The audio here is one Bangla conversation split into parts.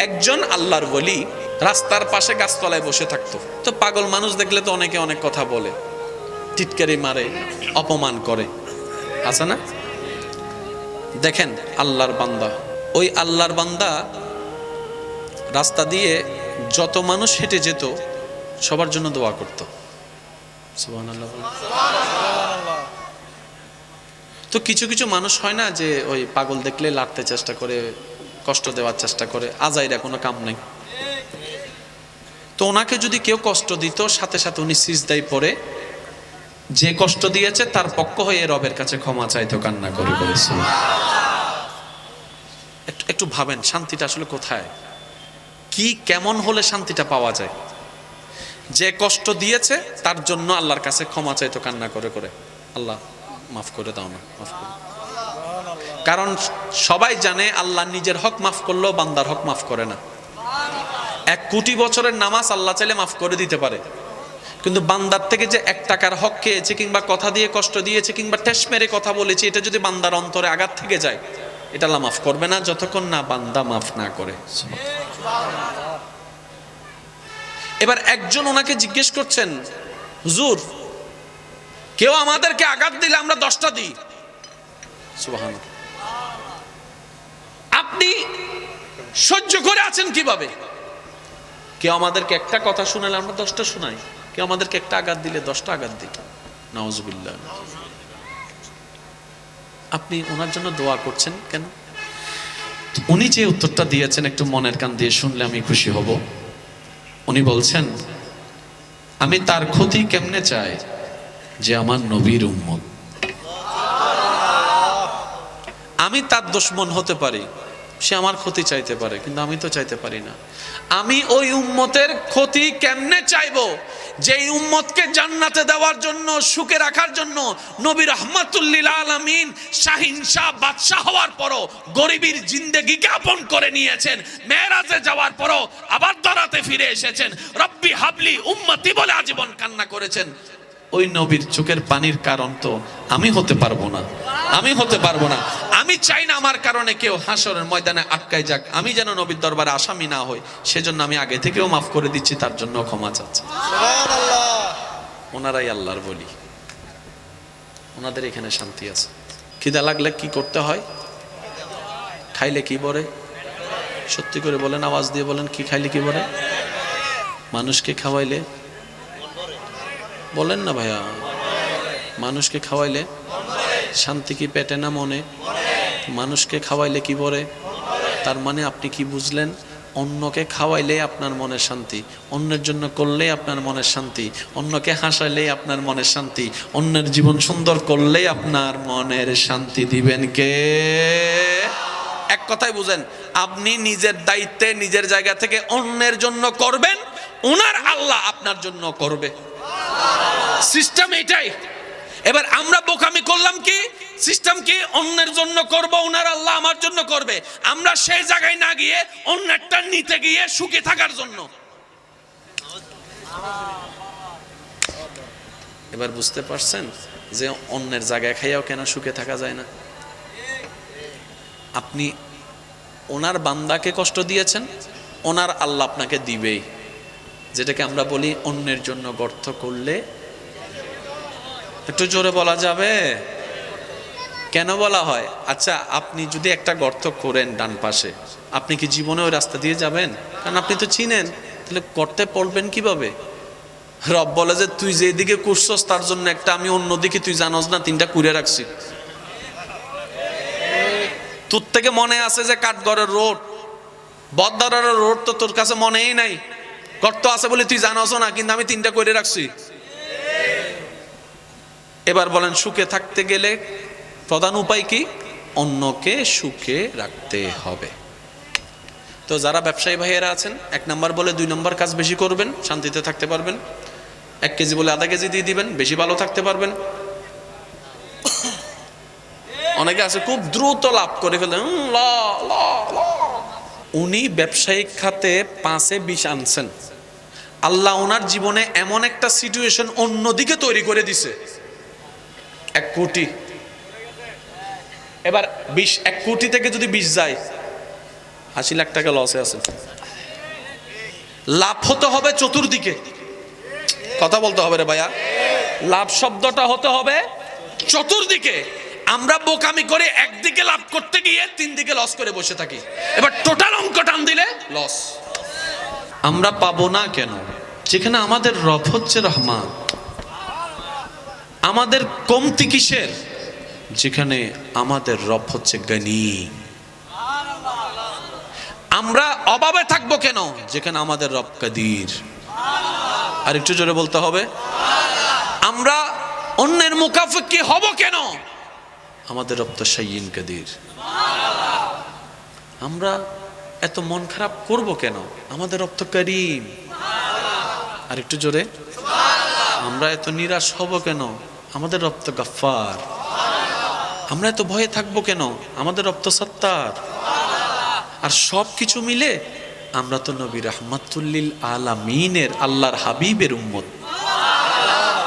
একজন আল্লাহর ওলি রাস্তার পাশে গাছতলায় বসে থাকতো। তো পাগল মানুষ দেখলে তো অনেকে অনেক কথা বলে, টিটকারি মারে, অপমান করে, আছে না? দেখেন আল্লাহর বান্দা, ওই আল্লাহর বান্দা রাস্তা দিয়ে যত মানুষ হেঁটে যেত সবার জন্য দোয়া করত। সুবহানাল্লাহ। তো কিছু কিছু মানুষ হয় না যে ওই পাগল দেখলে লাড়তে চেষ্টা করে, কষ্ট দেওয়ার চেষ্টা করে, আজাইরা কোনো কাম নাই। তো ওনাকে যদি কেউ কষ্ট দিত, সাথে সাথে উনি সিজদায় পড়ে যে কষ্ট দিয়েছে তার পক্ষ হয়ে রবের কাছে ক্ষমা চাইতো, কান্না করে বলেছিল। একটু ভাবেন শান্তিটা আসলে কোথায়, কি কেমন হলে শান্তিটা পাওয়া যায়? যে কষ্ট দিয়েছে তার জন্য আল্লাহর কাছে ক্ষমা চাইতো কান্না করে করে, আল্লাহ মাফ করে দাও না, মাফ করে। কারণ সবাই জানে আল্লাহ নিজের হক মাফ করলেও বান্দার হক মাফ করে না। 1 কোটি বছরের নামাজ আল্লাহ চাইলে মাফ করে দিতে পারে, কিন্তু বান্দার থেকে যে 1 টাকার হক খেয়েছে, কিংবা কথা দিয়ে কষ্ট দিয়েছে, কিংবা ঠেস মেরে কথা বলেছে, এটা যদি বান্দার অন্তরে আঘাত থেকে যায়, এটা আল্লাহ মাফ করবে না যতক্ষণ না বান্দা মাফ না করে। এবার একজন ওনাকে জিজ্ঞেস করছেন, হুজুর কেউ আমাদেরকে আঘাত দিলে আমরা 10টা দিই, সুবহানাল্লাহ, আপনি সহ্য করে আছেন কিভাবে? কেউ আমাদেরকে একটা কথা শোনালে আমরা 10টা শোনাই, কেউ আমাদেরকে একটা আঘাত দিলে 10টা আঘাত দিই। নাউজুবিল্লাহ। আপনি ওনার জন্য দোয়া করছেন কেন? উনি যে উত্তরটা দিয়েছেন একটু মনের কান দিয়ে শুনলে আমি খুশি হব। উনি বলছেন, আমি তার ক্ষতি কেমনে চাই যে আমার নবীর উম্মত। আমি তার দুশমন হতে পারি, সে আমার ক্ষতি চাইতে পারে, কিন্তু আমি তো চাইতে পারি না। আমি ওই উম্মতের ক্ষতি কেমনে চাইবো যেই উম্মতকে জান্নাতে দেওয়ার জন্য, সুখে রাখার জন্য নবী রাহমাতুল লিল আলামিন শাহিন শাহ বাদশাহ হওয়ার পরও গরিবের জিন্দেগিকে আপন করে নিয়েছেন, মেরাজে যাওয়ার পরও আবার দরাতে ফিরে এসেছেন, রব্বি হাবলি উম্মতি বলে আজীবন কান্না করেছেন। ওই নবীর চোখের পানির কারণ তো আমি হতে পারবো না, আমি হতে পারবো না। আমি চাই না আমার কারণে কেউ হাসরের ময়দানে আটকায় যাক, আমি যেন নবীর দরবারে আসামি না হই, সেজন্য আমি আগে থেকেও মাফ করে দিচ্ছি, তার জন্য ক্ষমা চাচ্ছি। ওনারাই আল্লাহর বলি, ওনাদের এখানে শান্তি আছে। খিদা লাগলে কি করতে হয়? খাইলে কি বলে? সত্যি করে বলেন, আওয়াজ দিয়ে বলেন, কি খাইলে কি বলে? মানুষকে খাওয়াইলে বলেন না ভাইয়া, মানুষকে খাওয়াইলে শান্তি কি পেটে না মনে? মানুষকে খাওয়াইলে কি বলে? তার মানে আপনি কি বুঝলেন? অন্যকে খাওয়াইলে আপনার মনের শান্তি, অন্যের জন্য করলে আপনার মনের শান্তি, অন্যকে হাসাইলে আপনার মনের শান্তি, অন্যের জীবন সুন্দর করলে আপনার মনের শান্তি দিবেন কে? এক কথায় বুঝেন, আপনি নিজের দায়িত্বে নিজের জায়গা থেকে অন্যের জন্য করবেন, ওনার আল্লাহ আপনার জন্য করবে। সিস্টেম এটাই। এবার আমরা বোকামি করলাম কি? সিস্টেম কি? অন্যের জন্য করব, ওনার আল্লাহ আমার জন্য করবে। আমরা সেই জায়গায় না গিয়ে অন্যেরটা নিতে গিয়ে সুখে থাকার জন্য। এবার বুঝতে পারছেন যে অন্যের জায়গায় খাইয়াও কেন সুখে থাকা যায় না? আপনি ওনার বান্দাকে কষ্ট দিয়েছেন, ওনার আল্লাহ আপনাকে দিবেই। যেটাকে আমরা বলি অন্যের জন্য গর্ত করলে, একটু জোরে বলা যাবে? কেন বলা হয়? আচ্ছা, আপনি যদি একটা গর্ত করেন ডান পাশে, আপনি কি জীবনে ওই রাস্তা দিয়ে যাবেন? কারণ আপনি তো চিনেন, তাহলে গর্তে পড়বেন কিভাবে? রব বলে যে তুই যেদিকে করছস তার জন্য একটা আমি অন্যদিকে, তুই জানোস না 3টা কুড়ে রাখছি। তোর থেকে মনে আছে যে কাঠগড়ের রোড, বদদারের রোড তো তোর কাছে মনেই নাই, গর্ত আছে বলে তুই জানোস না, কিন্তু আমি 3টা করে রাখছি। এবার বলেন, সুখে থাকতে গেলে প্রধান উপায় কি? অন্যকে সুখে রাখতে হবে। তো যারা ব্যবসায়ী ভাইয়েরা আছেন, 1 নাম্বার বলে 2 নাম্বার কাজ বেশি করবেন, শান্তিতে থাকতে পারবেন। 1 কেজি বলে আধা কেজি দিয়ে দিবেন, বেশি ভালো থাকতে পারবেন। অনেকে আছে খুব দ্রুত লাভ করে ফেলেন। উনি ব্যবসায়িক খাতে 5-এ 20 আনছেন, আল্লাহ ওনার জীবনে এমন একটা সিচুয়েশন অন্যদিকে তৈরি করে দিছে, 1 কোটি। এবার 1 কোটি থেকে যদি 20 যায়, 80 লাখ টাকা লসে আছে। লাভ হতে হবে চতুর্দিকে, কথা বলতে হবে রে ভাইয়া, লাভ শব্দটা হতে হবে চতুর্দিকে। আমরা বোকামি করে একদিকে লাভ করতে গিয়ে 3 দিকে লস করে বসে থাকি, এবার টোটাল অঙ্ক টান দিলে লস। আমরা পাবো না কেন? যেখানে আমাদের রব হচ্ছে রহমান। আমাদের কমতি কিসের? যেখানে আমাদের রব হচ্ছে গনি। আমরা অভাবে থাকবো কেন? যেখানে আমাদের রব কাদির। আর একটু জোরে বলতে হবে। আমরা অন্যের মুখাফেক্ষি হব কেন? আমাদের রব তো শাইয়িন কাদির। আমরা এত মন খারাপ করব কেন? আমাদের রব তো করিম। আর একটু জোরে। আমরা এত নিরাশ হব কেন? আমাদের রব তো গফফার। আমরা এত ভয়ে থাকবো কেন? আমাদের রব তো সত্তার। আর সব কিছু মিলে আমরা তো নবী রাহমাতুল্লিল আলামিনের, আল্লাহর হাবিবের উম্মত।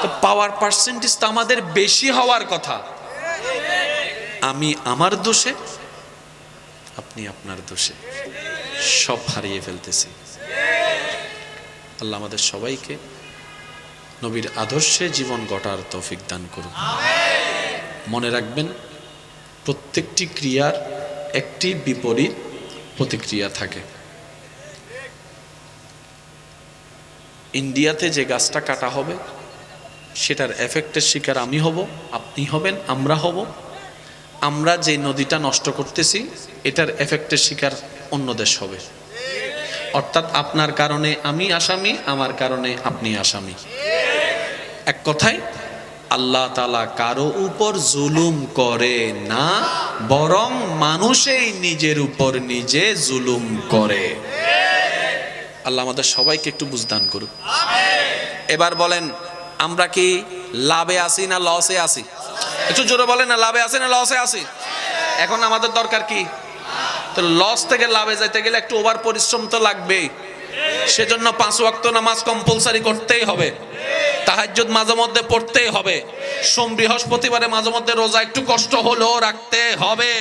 তো পাওয়ার পার্সেন্টেজ তো আমাদের বেশি হওয়ার কথা। আমি আমার দোষে, আপনি আপনার দোষে সব হারিয়ে ফেলতেছি। আল্লাহ আমাদের সবাইকে নবীর আদর্শে জীবন গড়ার তৌফিক দান করুন। মনে রাখবেন, প্রত্যেকটি ক্রিয়ার একটি বিপরীত প্রতিক্রিয়া থাকে। ইন্ডিয়াতে যে গাছটা কাটা হবে সেটার এফেক্টের শিকার আমি হব, আপনি হবেন, আমরা হব। আমরা যে নদীটা নষ্ট করতেছি এটার এফেক্টের শিকার অন্য দেশ হবে। অর্থাৎ আপনার কারণে আমি আসামি, আমার কারণে আপনি আসামি। এক কথায় আল্লাহ তাআলা কারো উপর জুলুম করে না, বরং মানুষই নিজের উপর নিজে জুলুম করে। আল্লাহ আমাদের সবাইকে একটু বুঝদান করুক। এবার বলেন, আমরা কি লাভে আছি না লসে আছি? একটু জোরে বলেন না, লাভে আছি না লসে আছি? এখন আমাদের দরকার কি? তো লস থেকে লাভে যাইতে গেলে একটু ওভার পরিশ্রম তো লাগবেই। সেজন্য 5 ওয়াক্ত নামাজ কম্পালসারি করতেই হবে, তাহাজ্জুদ মাঝে মধ্যে পড়তেই হবে, সোম বৃহস্পতিবারে মাঝে মধ্যে রোজা একটু কষ্ট হলেও রাখতে হবে,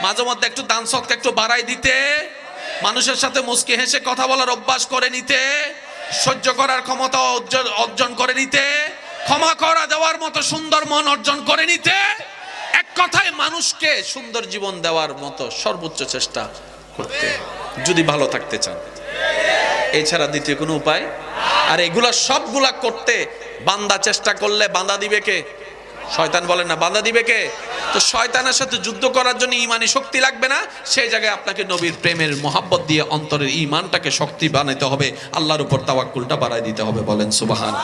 মাঝে মধ্যে একটু দান সদকা একটু বাড়াই দিতে, মানুষের সাথে মুস্কি হেসে কথা বলার অভ্যাস করে নিতে, সহ্য করার ক্ষমতা অর্জন করে নিতে, ক্ষমা করা দেওয়ার মতো সুন্দর মন অর্জন করে নিতে। এক কথায় মানুষকে সুন্দর জীবন দেওয়ার মতো সর্বোচ্চ চেষ্টা করতে, যদি ভালো থাকতে চান। এছাড়া দ্বিতীয় কোনো উপায়? আর এগুলা সবগুলা করতে বান্দা চেষ্টা করলে বাধা দিবে কে? শয়তান। বলেন না, বাধা দিবে কে? তো শয়তানের সাথে যুদ্ধ করার জন্য ইমানি শক্তি লাগবে না, সেই জায়গায় আপনাকে নবীর প্রেমের মহাব্বত দিয়ে অন্তরের ইমানটাকে শক্তি বানাইতে হবে, আল্লাহর উপর তাওয়াক্কুলটা বাড়াই দিতে হবে। বলেন সুবহান।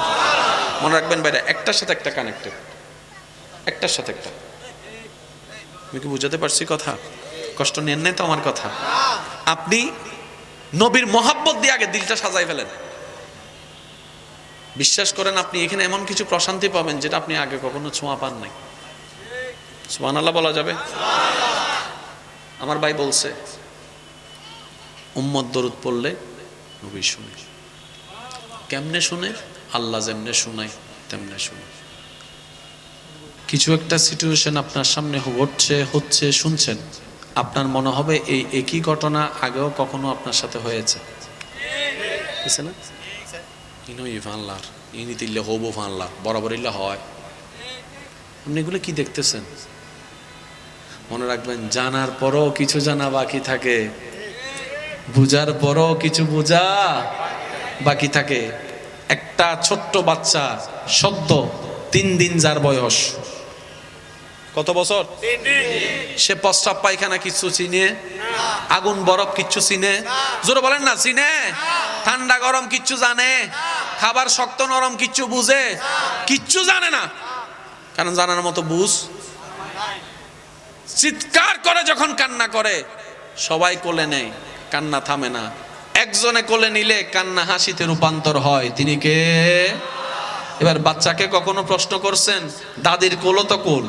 মনে রাখবেন ভাইরা, একটার সাথে একটা কানেক্টেড, একটার সাথে একটা। আমি কি বুঝাতে পারছি কথা? কষ্ট নেন নাই তো আমার কথা? আপনি নবীর মহাব্বত দিয়ে আগে দিলটা সাজাই ফেলেন। বিশ্বাস করেন, আপনি এখানে এমন কিছু প্রশান্তি পাবেন যেটা আপনি আগে কখনো ছোঁয়া পান নাই। সুবহানাল্লাহ বলা যাবে? আমার ভাই বলছে, উম্মত দরুদ পড়লে নবী শুনে। কেমনে শুনে? আল্লাহ যেমনে শুনায় তেমনে শুনে। কিছু একটা সিচুয়েশন আপনার সামনে হচ্ছে শুনছেন, আপনার মনে হবে এই একই ঘটনা আগেও কখনো আপনার সাথে হয়েছে। না, ইনই ফানলার ইনি দিলে হবো ফানলা বরাবর ইল্লা হয়। আপনি এগুলো কি দেখতেছেন? মনে রাখবেন, জানার পরও কিছু জানা বাকি থাকে, বুঝার পরও কিছু বোঝা বাকি থাকে। একটা ছোট্ট বাচ্চা সদ্য 3 দিন যার বয়স, কত বছর? 3 দিন। সে প্রস্রাব পায়খানা কিচ্ছু চিনে? আগুন বরফ কিচ্ছু চিনে? জোরে বলেন না, চিনে? ঠান্ডা গরম কিচ্ছু জানে? খাবার শক্ত নরম কিচ্ছু বুঝে? কিচ্ছু জানে না, কারণ জানার মতো বুঝ। চিৎকার করে যখন কান্না করে সবাই কোলে নেয়, কান্না থামে না। একজনে কোলে নিলে কান্না হাসিতে রূপান্তর হয়, তিনি কে? এবার বাচ্চাকে কখনো প্রশ্ন করছেন, দাদির কোলও তো কোল,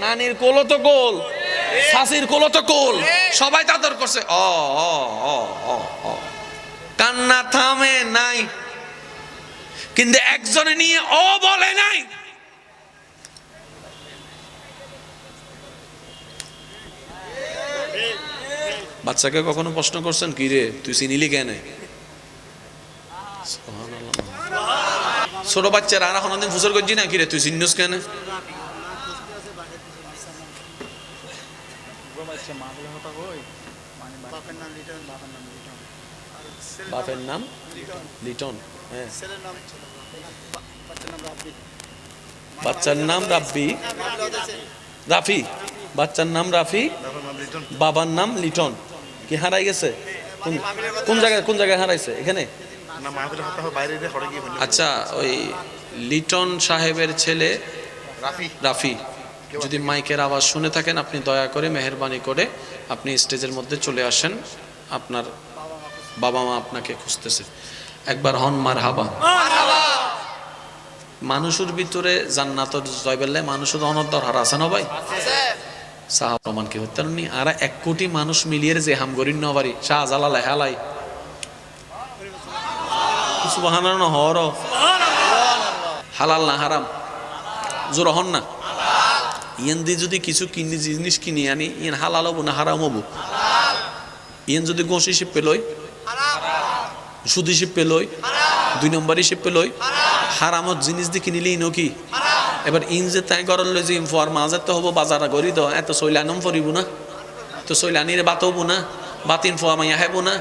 নানির কোলও তো কোল, শাশির কোলও তো কোল, সবাই তাদের করছে। কান্না থামে নাই, কিন্তু একজনে নিয়ে বলে নাই। বাচ্চাকে কখনো প্রশ্ন করছেন কি রে তুই চিনিলি কেন? ছোট বাচ্চারা আর কোনোদিন ফুসর করছি না কি রে তুই চিনিস কেন? বাপের নাম লিটন, হ্যাঁ। বাচ্চার নাম রাব্বি, রাফি, বাচ্চার নাম রাফি, বাবার নাম লিটন। কি হারাই গেছে? কোন জায়গায় হারাইছে? এখানে? আচ্ছা, ওই লিটন সাহেবের ছেলে রাফি। যদি মাইকের আওয়াজ শুনে থাকেন আপনি দয়া করে মেহেরবানি করে আপনি স্টেজের মধ্যে চলে আসেন, আপনার বাবা মা আপনাকে খুঁজতেছে। একবার হন মারহাবা। মানুষের ভিতরে জান্নাতের জয়বেল্লে মানুষের অনর হার আছে না ভাই? সাহাবামান কি হতেন নি? আর 1 কোটি মানুষ মিলিয়ে যে হামগরিন নবারি শাহজালাল হেলাই সুবহানাল্লাহ না হর হালাল না হারাম জোর হন না। ইয়ান দিয়ে যদি কিছু জিনিস কিনি আনি ইয়ান হালাল হবো না হারাম হবো? ইয়ান যদি গোশ হিসেব পেলই, সুদ হিসেব পেলই, 2 নম্বর হিসেব পেলই, হারামত জিনিস দিয়ে কিনিলে ইনো কি? এবার ইন যে তাই গরল যে ইনফোয়ার মাঝে তো হবো বাজারা করি তো এত সৈলানম ফরিব না, তো সৈলানিরে বাত হবো না, বাতিন ফোয়া মাইয়া হেবো না,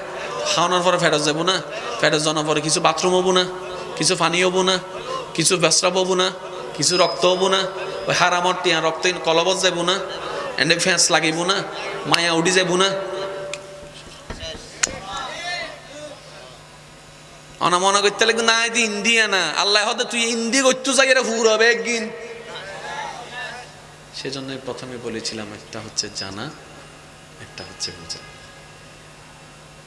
খাওয়ানোর পরে ফেরত যাবো না, ফেরত জানার পরে কিছু বাথরুম হবো না, কিছু পানি হবো না, কিছু বেসরাব হবো না, কিছু রক্ত হবো না, ওই হারামর টিয়া রক্ত কলবত যাবো না, এন্ডে ফ্যাঁস লাগিব না, মায়া উডি যাবো না। অনা মনে করতে লাগবে না এটি ইন্ডিয়া না, আল্লাহ হতে তুই ইন্দি করতে যাই এটা ফুর হবে একদিন। সেজন্য প্রথমে বলেছিলাম একটা হচ্ছে জানা, একটা হচ্ছে বোঝা।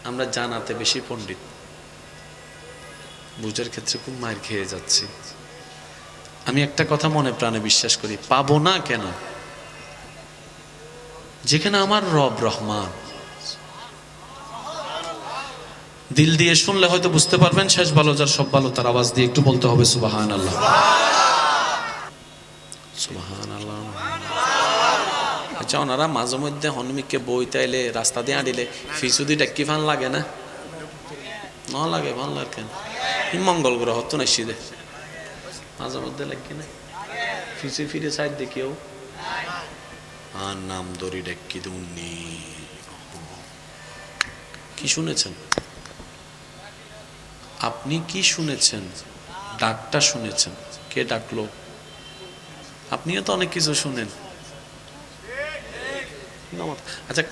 আমরা জানাতে বেশি পণ্ডিত, বুঝার ক্ষেত্রে খুব মার খেয়ে যাচ্ছি। আমি একটা কথা মনে প্রাণে বিশ্বাস করি, পাবো না কেন? যেখানে আমার রব রহমান। দিল দিয়ে শুনলে হয়তো বুঝতে পারবেন, শেষ ভালো যার সব ভালো তার আওয়াজ দিয়ে একটু বলতে হবে সুবহানাল্লাহ, সুবহানাল্লাহ। আচ্ছা, ওনারা মাঝে মধ্যে হনুমিককে বইতে আইলে রাস্তা দিয়ে আঁটিলে ফিসুদি ডাক্কি ফান লাগে না? না লাগে, ভাল লাগে কেন? মঙ্গল গ্রহ তো নাই সিদে মাঝে মধ্যে লাগি না ফিসে ফিরে সাইড দেখিও আর নাম দড়ি ডাক্কি দুনি। কি শুনেছেন আপনি? কি শুনেছেন? ডাকটা শুনেছেন? কে ডাকলো? আপনিও তো অনেক কিছু শুনেন। আচ্ছা,